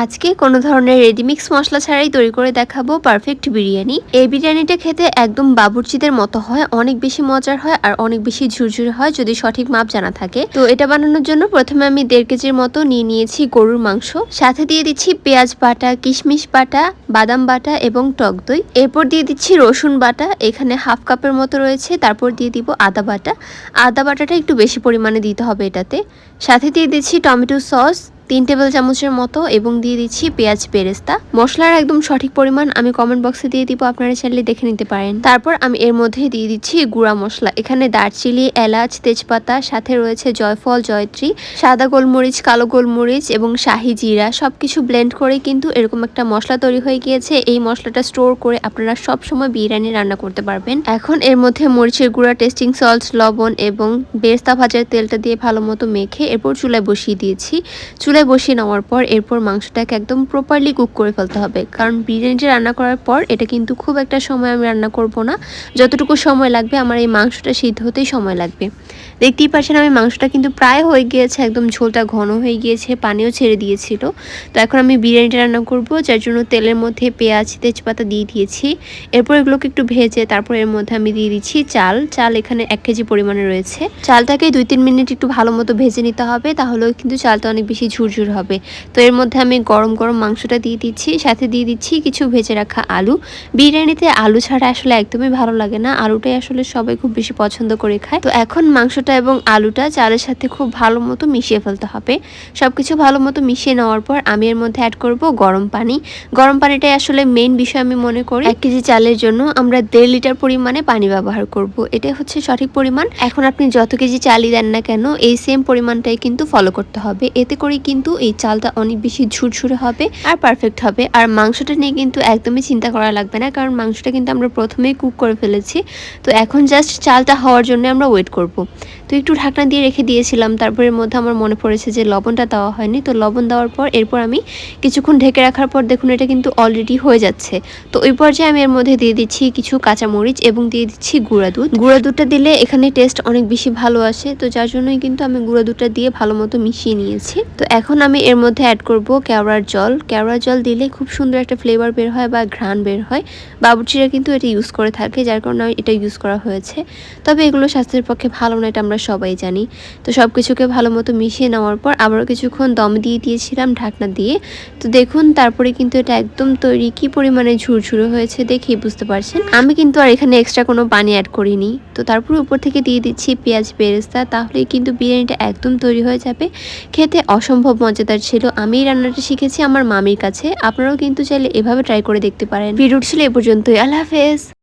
আজকে কোনো ধরনের রেডিমিক্স মশলা ছাড়াই তৈরি করে দেখাবো পারফেক্ট বিরিয়ানি। এই বিরিয়ানিটা খেতে একদম বাবুর্চিদের মতো হয়, অনেক বেশি মজার হয় আর অনেক বেশি ঝুরঝুরে হয় যদি সঠিক মাপ জানা থাকে। তো এটা বানানোর জন্য প্রথমে আমি 1.5 কেজির মতো নিয়ে নিয়েছি গরুর মাংস, সাথে দিয়ে দিচ্ছি পেঁয়াজ বাটা, কিশমিশ বাটা, বাদাম বাটা এবং টক দই। এরপর দিয়ে দিচ্ছি রসুন বাটা, এখানে 1/2 কাপের মতো রয়েছে। তারপর দিয়ে দিব আদা বাটা। আদা বাটাটা একটু বেশি পরিমাণে দিতে হবে এটাতে। সাথে দিয়ে দিচ্ছি টমেটো সস 3 টেবিল চামচের মতো এবং দিয়ে দিচ্ছি পেঁয়াজ বেরেস্তা। মশলার একদম সঠিক পরিমাণ আমি কমেন্ট বক্সে দিয়ে দিব, আপনারা চাইলে দেখে নিতে পারেন। তারপর আমি এর মধ্যে দিয়ে দিচ্ছি গুঁড়া মশলা, এখানে দারচিনি, এলাচ, তেজপাতা, সাথে রয়েছে জয়ফল, জয়ত্রী, সাদা গোলমরিচ, কালো গোলমরিচ এবং শাহি জিরা। সবকিছু ব্লেন্ড করে কিন্তু এরকম একটা মশলা তৈরি হয়ে গিয়েছে। এই মশলাটা স্টোর করে আপনারা সব সময় বিরিয়ানি রান্না করতে পারবেন। এখন এর মধ্যে মরিচের গুঁড়া, টেস্টিং সল্ট, লবণ এবং বেরেস্তা ভাজার তেলটা দিয়ে ভালো মতো মেখে এরপর চুলায় বসিয়ে দিয়েছি। চুলায় বসিয়ে নেওয়ার পর এরপর মাংসটাকে একদম প্রপারলি কুক করে ফেলতে হবে, কারণ বিরিয়ানিটা রান্না করার পর এটা কিন্তু খুব একটা সময় আমি রান্না করব না। যতটুকু সময় লাগবে আমার এই মাংসটা সিদ্ধ হতেই সময় লাগবে। দেখতেই পাচ্ছেন আমি মাংসটা কিন্তু প্রায় হয়ে গিয়েছে, একদম ঝোলটা ঘন হয়ে গিয়েছে, পানিও ছেড়ে দিয়েছিল। তো এখন আমি বিরিয়ানিটা রান্না করব, যার জন্য তেলের মধ্যে পেঁয়াজ, তেজপাতা দিয়ে দিয়েছি। এরপর এগুলোকে একটু ভেজে তারপর এর মধ্যে আমি দিয়ে দিচ্ছি চাল এখানে 1 কেজি পরিমাণে রয়েছে। চালটাকে 2-3 মিনিট একটু ভালো মতো ভেজে নিতে হবে, তাহলেও কিন্তু চালটা অনেক বেশি ঝুরঝুর হবে। তো এর মধ্যে আমি গরম গরম মাংসটা দিয়ে দিচ্ছি, সাথে দিয়ে দিচ্ছি কিছু ভেজে রাখা আলু। বিরিয়ানিতে আলু ছাড়া আসলে একদমই ভালো লাগে না, আলুটাই আসলে সবাই খুব বেশি পছন্দ করে খায়। তো এখন মাংসটা এবং আলুটা চালের সাথে খুব ভালো মতো মিশিয়ে ফেলতে হবে। সবকিছু ভালো মতো মিশিয়ে নেওয়ার পর আমি এর মধ্যে অ্যাড করব গরম পানি। গরম পানিটাই আসলে মেইন বিষয় আমি মনে করি। 1 কেজি চালের জন্য আমরা 1.5 লিটার পরিমাণে পানি ব্যবহার করব, এটাই হচ্ছে সঠিক পরিমাণ। এখন আপনি যত কেজি চালই দেন না কেন এই সেম পরিমাণটাই কিন্তু ফলো করতে হবে, এতে করে কিন্তু এই চালটা অনেক বেশি ঝুরঝুরে হবে আর পারফেক্ট হবে। আর মাংসটা নিয়ে কিন্তু একদমই চিন্তা করা লাগবে না, কারণ মাংসটা কিন্তু আমরা প্রথমেই কুক করে ফেলেছি। তো এখন জাস্ট চালটা হওয়ার জন্য আমরা ওয়েট করব। তো একটু ঢাকনা দিয়ে রেখে দিয়েছিলাম, তারপরের মধ্যে আমার মনে পড়েছে যে লবণটা দেওয়া হয়নি। তো লবণ দেওয়ার পর এরপর আমি কিছুক্ষণ ঢেকে রাখার পর দেখুন এটা কিন্তু অলরেডি হয়ে যাচ্ছে। তো ওই পর্যায়ে আমি এর মধ্যে দিয়ে দিচ্ছি কিছু কাঁচামরিচ এবং দিয়ে দিচ্ছি গুঁড়া দুধ। গুঁড়া দুধটা দিলে এখানে টেস্ট অনেক বেশি ভালো আসে, তো যার জন্যই কিন্তু আমি গুঁড়া দুধটা দিয়ে ভালো মতো মিশিয়ে নিয়েছি। তো এখন আমি এর মধ্যে অ্যাড করব কেওড়ার জল। কেওড়ার জল দিলে খুব সুন্দর একটা ফ্লেভার বের হয় বা ঘ্রাণ বের হয়। বাবুর্চিরা কিন্তু এটা ইউজ করে থাকে, যার কারণে এটা ইউজ করা হয়েছে। তবে এগুলো স্বাস্থ্যের পক্ষে ভালো না, এটা আমরা সবাই জানি। তো সব কিছুকে ভালো মতো মিশিয়ে নেওয়ার পর আবারও কিছুক্ষণ দম দিয়ে দিয়েছিলাম ঢাকনা দিয়ে। তো দেখুন তারপরে কিন্তু এটা একদম তৈরি। কি পরিমাণে ঝুরঝুরে হয়েছে দেখেই বুঝতে পারছেন। আমি কিন্তু আর এখানে এক্সট্রা কোনো পানি অ্যাড করিনি। তো তারপর উপর থেকে দিয়ে দিচ্ছি পেঁয়াজ বেরেস্তা, তাহলেই কিন্তু বিরিয়ানিটা একদম তৈরি হয়ে যাবে। খেতে অসম্ভব মজাদার ছিল। আমি এই রান্নাটা শিখেছি আমার মামির কাছে, আপনারাও কিন্তু চাইলে এভাবে ট্রাই করে দেখতে পারেন। ভিডিওটি ছিল এ পর্যন্তই। আল্লাহ হাফেজ।